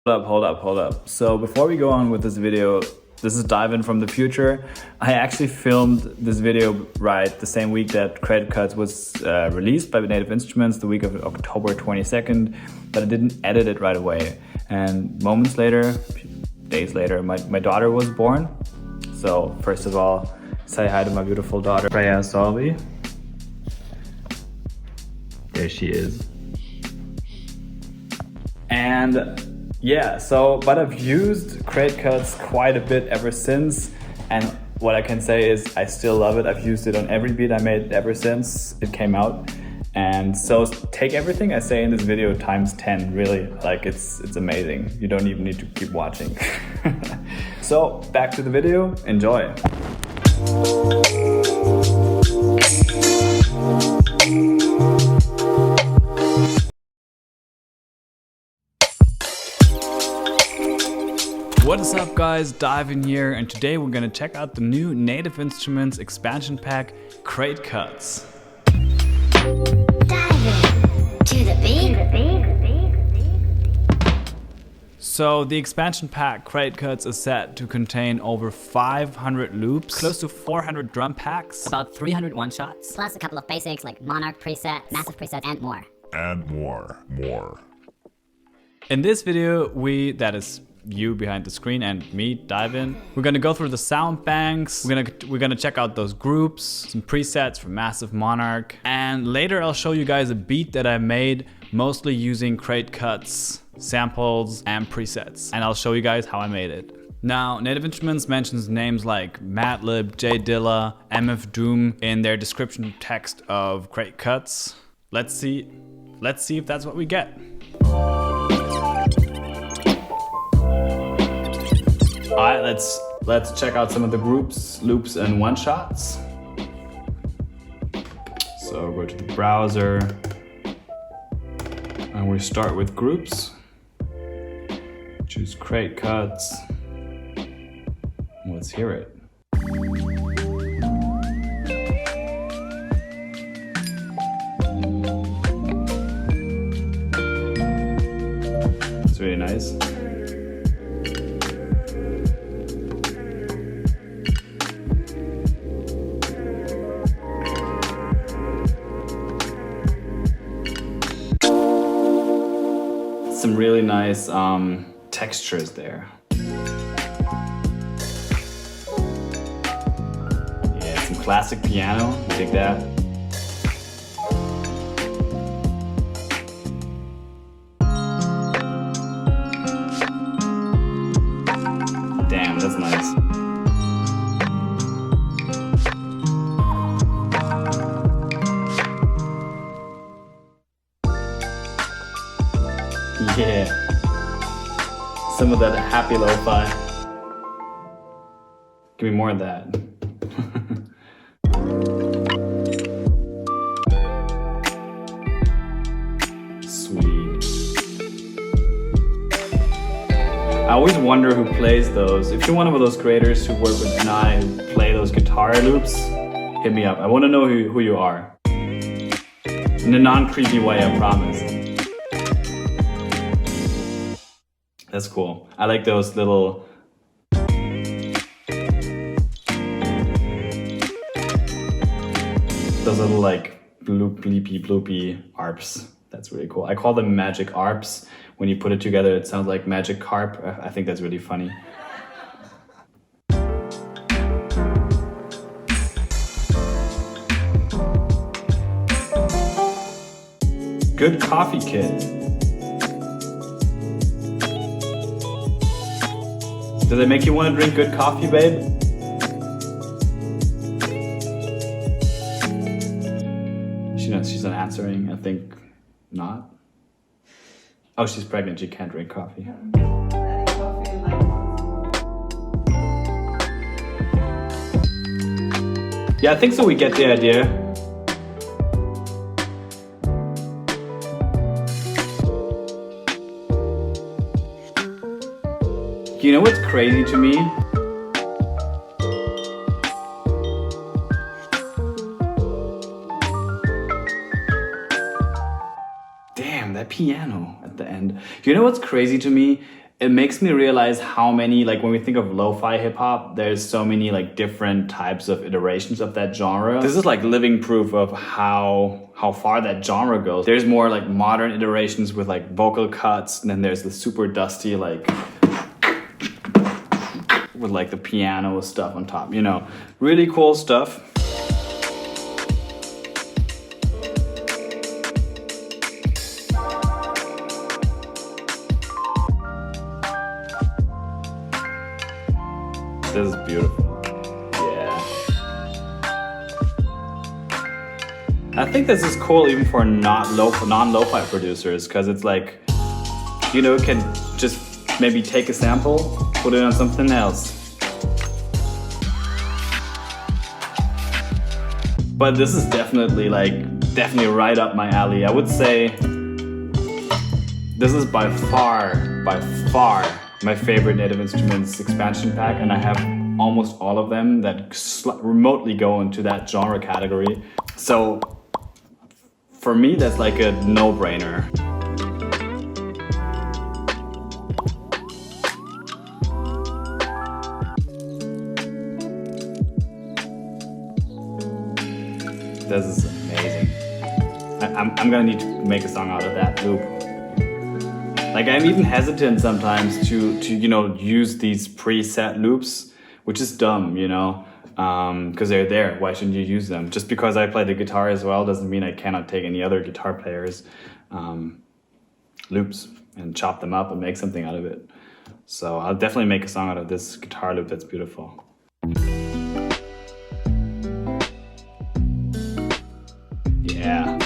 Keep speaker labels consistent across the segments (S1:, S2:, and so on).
S1: Hold up. So before we go on with this video, this is DYVN from the future. I actually filmed this video right the same week that Credit Cuts was released by Native Instruments, the week of October 22nd, but I didn't edit it right away. And moments later, days later, my daughter was born. So first of all, say hi to my beautiful daughter, Freya Solvi. There she is. And yeah, but I've used Credit Cuts quite a bit ever since, and what I can say is I still love it. I've used it on every beat I made ever since it came out, and so take everything I say in this video times 10, really. Like it's amazing. You don't even need to keep watching. So back to the video, enjoy. What is up guys, DYVN here, and today we're gonna check out the new Native Instruments expansion pack, Credit Cuts.
S2: DYVN to the beat.
S1: So the expansion pack, Credit Cuts, is set to contain over 500 loops, close to 400 drum packs,
S3: about 300 one-shots,
S2: Plus a couple of basics like Monark presets, Massive presets, and more.
S1: In this video, that is you behind the screen and me, DYVN, we're gonna go through the sound banks, we're gonna check out those groups, some presets from Massive Monark, and later I'll show you guys a beat that I made mostly using Credit Cuts, samples, and presets, and I'll show you guys how I made it. Now, Native Instruments mentions names like Madlib, J Dilla, MF Doom in their description text of Credit Cuts. Let's see if that's what we get. Alright, let's check out some of the groups, loops, and one-shots. So go to the browser, and we start with groups. Choose Credit Cuts. Let's hear it. It's really nice. Some really nice textures there. Yeah, some classic piano, dig that. Damn, that's nice. Yeah, some of that happy lo-fi. Give me more of that. Sweet. I always wonder who plays those. If you're one of those creators who work with NI who play those guitar loops, hit me up. I want to know who you are. In a non-creepy way, I promise. That's cool. I like those little like bloopy arps. That's really cool. I call them magic arps. When you put it together, it sounds like magic carp. I think that's really funny. Good coffee kit. Does it make you want to drink good coffee, babe? She's not answering. I think not. Oh, she's pregnant. She can't drink coffee. Yeah, I think so. We get the idea. You know what's crazy to me? Damn, that piano at the end. You know what's crazy to me it makes me realize how many, like when we think of lo-fi hip hop, there's so many like different types of iterations of that genre. This is like living proof of how far that genre goes. There's more like modern iterations with like vocal cuts, and then there's the super dusty like with like the piano stuff on top, you know, really cool stuff. This is beautiful. Yeah. I think this is cool even for non-lo-fi producers, because it's like, you know, it can just maybe take a sample, put it on something else. But this is definitely right up my alley. I would say this is by far my favorite Native Instruments expansion pack, and I have almost all of them that remotely go into that genre category. So for me, that's like a no-brainer. This is amazing. I'm gonna need to make a song out of that loop. Like, I'm even hesitant sometimes to you know, use these preset loops, which is dumb, you know, because they're there. Why shouldn't you use them? Just because I play the guitar as well doesn't mean I cannot take any other guitar players' loops and chop them up and make something out of it. So I'll definitely make a song out of this guitar loop that's beautiful. Yeah.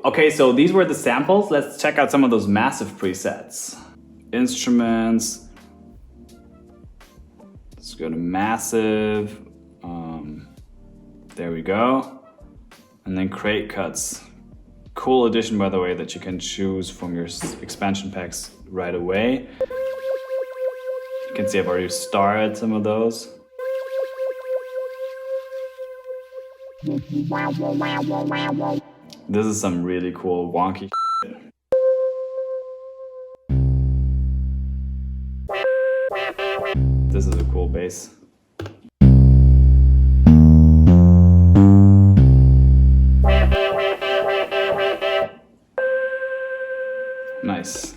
S1: Okay, so these were the samples. Let's check out some of those Massive presets. Instruments. Let's go to Massive. There we go. And then Create Cuts. Cool addition, by the way, that you can choose from your expansion packs right away. You can see I've already started some of those. This is some really cool wonky shit. This is a cool bass. Nice.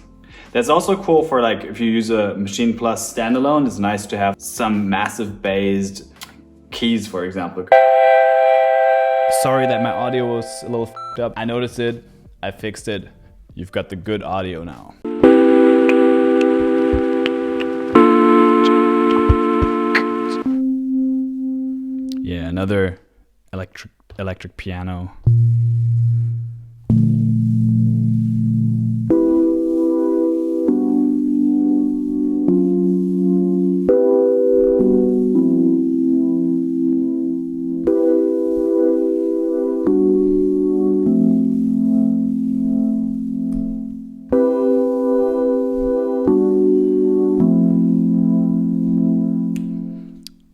S1: That's also cool for like if you use a Maschine Plus standalone. It's nice to have some massive based keys, for example. Sorry that my audio was a little f***ed up. I noticed it, I fixed it. You've got the good audio now. Yeah, another electric piano.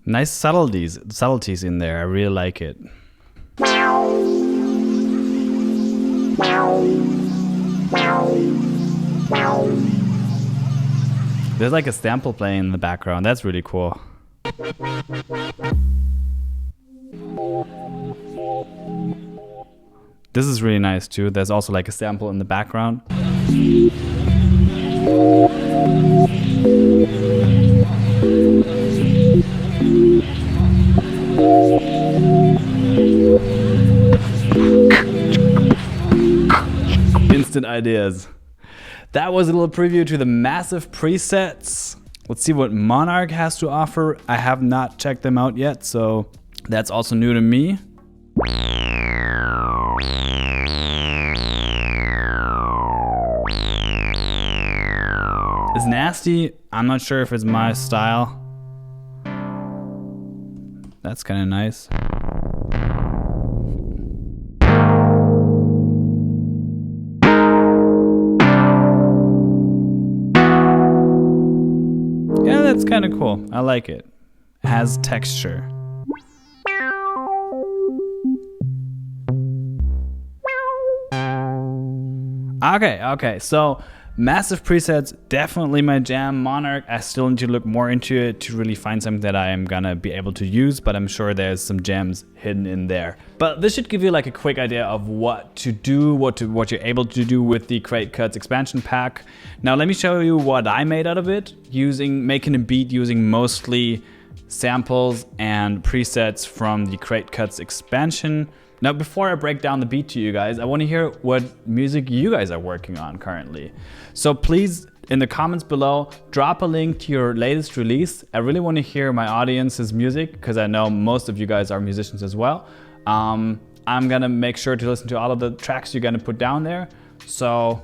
S1: Nice subtleties in there. I really like it. There's like a sample playing in the background. That's really cool. This is really nice too. There's also like a sample in the background. Instant ideas. That was a little preview to the Massive presets. Let's see what Monark has to offer. I have not checked them out yet, so that's also new to me. It's nasty. I'm not sure if it's my style. That's kind of nice. Yeah, That's kind of cool. I like it. Has texture. Okay, so massive presets, definitely my jam. Monarch, I still need to look more into it to really find something that I am gonna be able to use, but I'm sure there's some gems hidden in there. But this should give you like a quick idea of what to do, what you're able to do with the Crate Cuts expansion pack. Now let me show you what I made out of it, making a beat using mostly samples and presets from the Crate Cuts expansion. Now, before I break down the beat to you guys, I want to hear what music you guys are working on currently. So please, in the comments below, drop a link to your latest release. I really want to hear my audience's music because I know most of you guys are musicians as well. I'm gonna make sure to listen to all of the tracks you're gonna put down there. So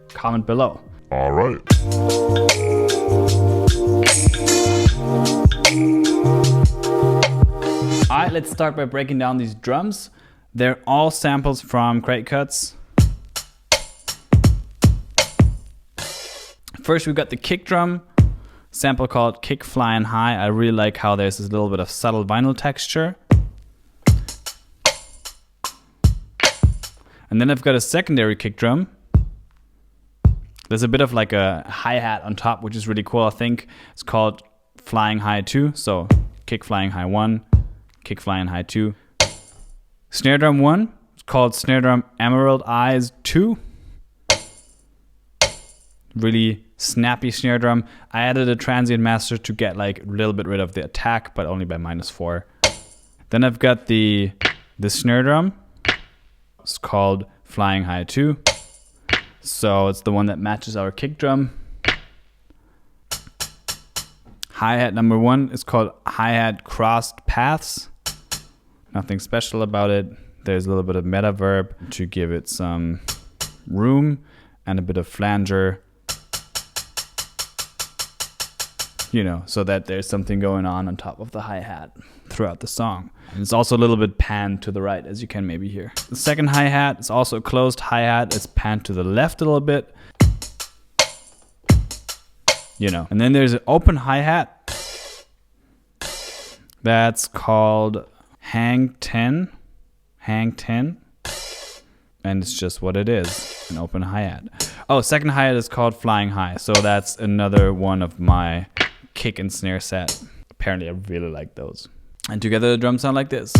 S1: comment below.
S3: All right.
S1: Alright, let's start by breaking down these drums. They're all samples from Crate Cuts. First we've got the kick drum, sample called Kick Flying High. I really like how there's this little bit of subtle vinyl texture. And then I've got a secondary kick drum. There's a bit of like a hi-hat on top, which is really cool. I think it's called Flying High 2. So Kick Flying High 1. Kick Flying High 2. Snare drum 1, it's called Snare Drum Emerald Eyes 2. Really snappy snare drum. I added a transient master to get like a little bit rid of the attack, but only by -4. Then I've got the snare drum. It's called Flying High 2. So it's the one that matches our kick drum. Hi-hat number 1 is called Hi-hat Crossed Paths. Nothing special about it. There's a little bit of meta verb to give it some room and a bit of flanger. You know, so that there's something going on top of the hi-hat throughout the song. And it's also a little bit panned to the right, as you can maybe hear. The second hi-hat is also a closed hi-hat. It's panned to the left a little bit. You know, and then there's an open hi-hat that's called Hang 10, and it's just what it is, an open hi-hat. Oh, second hi-hat is called Flying High, so that's another one of my kick and snare set. Apparently I really like those. And together the drums sound like this.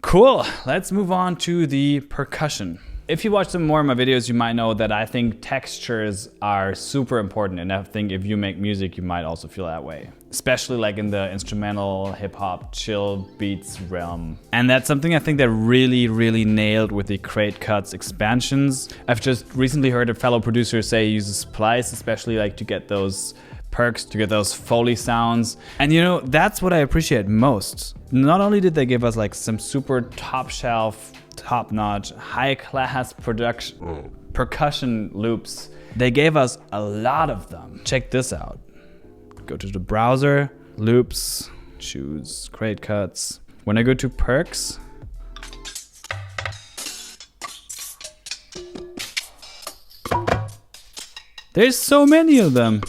S1: Cool, let's move on to the percussion. If you watch some more of my videos, you might know that I think textures are super important, and I think if you make music, you might also feel that way. Especially like in the instrumental, hip-hop, chill beats realm. And that's something I think they really nailed with the Crate Cuts expansions. I've just recently heard a fellow producer say he uses splice, especially like to get those perks, to get those Foley sounds. And you know, that's what I appreciate most. Not only did they give us like some super top shelf, top-notch, high-class percussion loops, they gave us a lot of them. Check this out. Go to the browser, loops, choose Crate Cuts. When I go to perks, there's so many of them.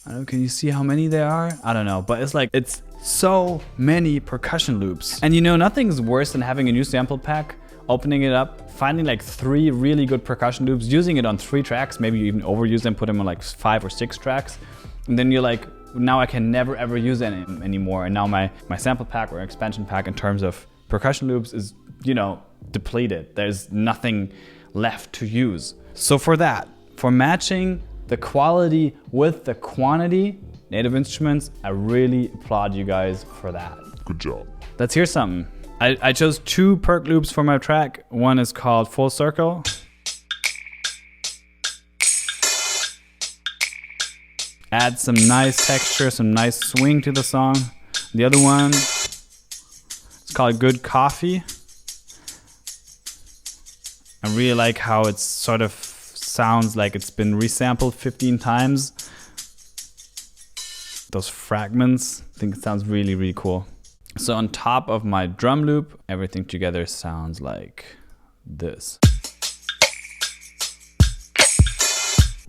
S1: I don't know, can you see how many there are? I don't know, but it's so many percussion loops. And you know, nothing's worse than having a new sample pack, opening it up, finding like 3 really good percussion loops, using it on 3 tracks, maybe you even overuse them, put them on like 5 or 6 tracks. And then you're like, now I can never ever use it anymore. And now my sample pack or expansion pack in terms of percussion loops is, you know, depleted. There's nothing left to use. So for matching the quality with the quantity, Native Instruments, I really applaud you guys for that.
S3: Good job.
S1: Let's hear something. I chose 2 perk loops for my track. One is called Full Circle. Add some nice texture, some nice swing to the song. The other one, it's called Good Coffee. I really like how it sort of sounds like it's been resampled 15 times. Those fragments, I think it sounds really cool. So on top of my drum loop, everything together sounds like this.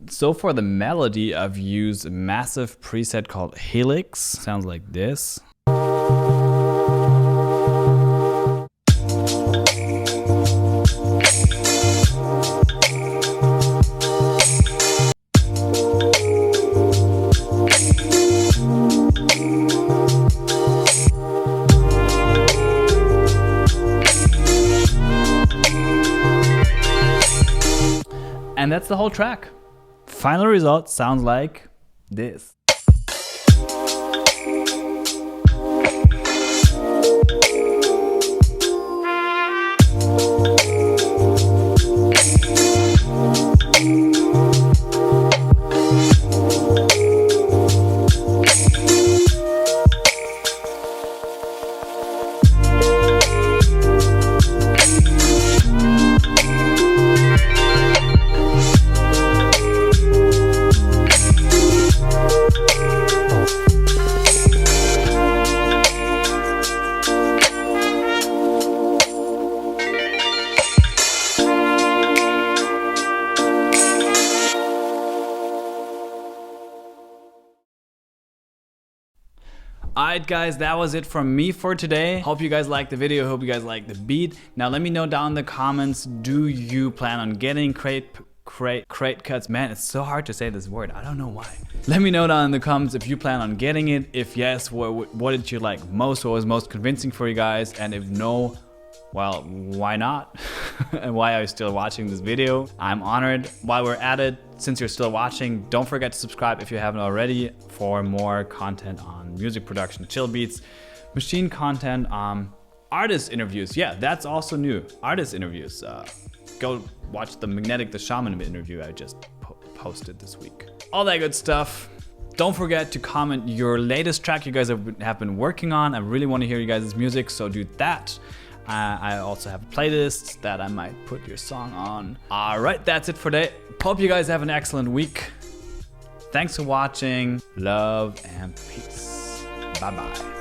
S1: So for the melody, I've used a massive preset called Helix. Sounds like this. And that's the whole track. Final result sounds like this. Alright guys, that was it from me for today. Hope you guys liked the video, hope you guys liked the beat. Now let me know down in the comments, do you plan on getting crate cuts? Man, it's so hard to say this word, I don't know why. Let me know down in the comments if you plan on getting it. If yes, what did you like most? What was most convincing for you guys? And if no, well, why not? And why are you still watching this video? I'm honored. While we're at it, since you're still watching, don't forget to subscribe if you haven't already for more content on music production, chill beats, Maschine content, artist interviews. Yeah, that's also new. Artist interviews. Go watch the Shaman interview I just posted this week. All that good stuff. Don't forget to comment your latest track you guys have been working on. I really want to hear you guys' music, so do that. I also have a playlist that I might put your song on. Alright, that's it for today. Hope you guys have an excellent week. Thanks for watching. Love and peace. Bye bye.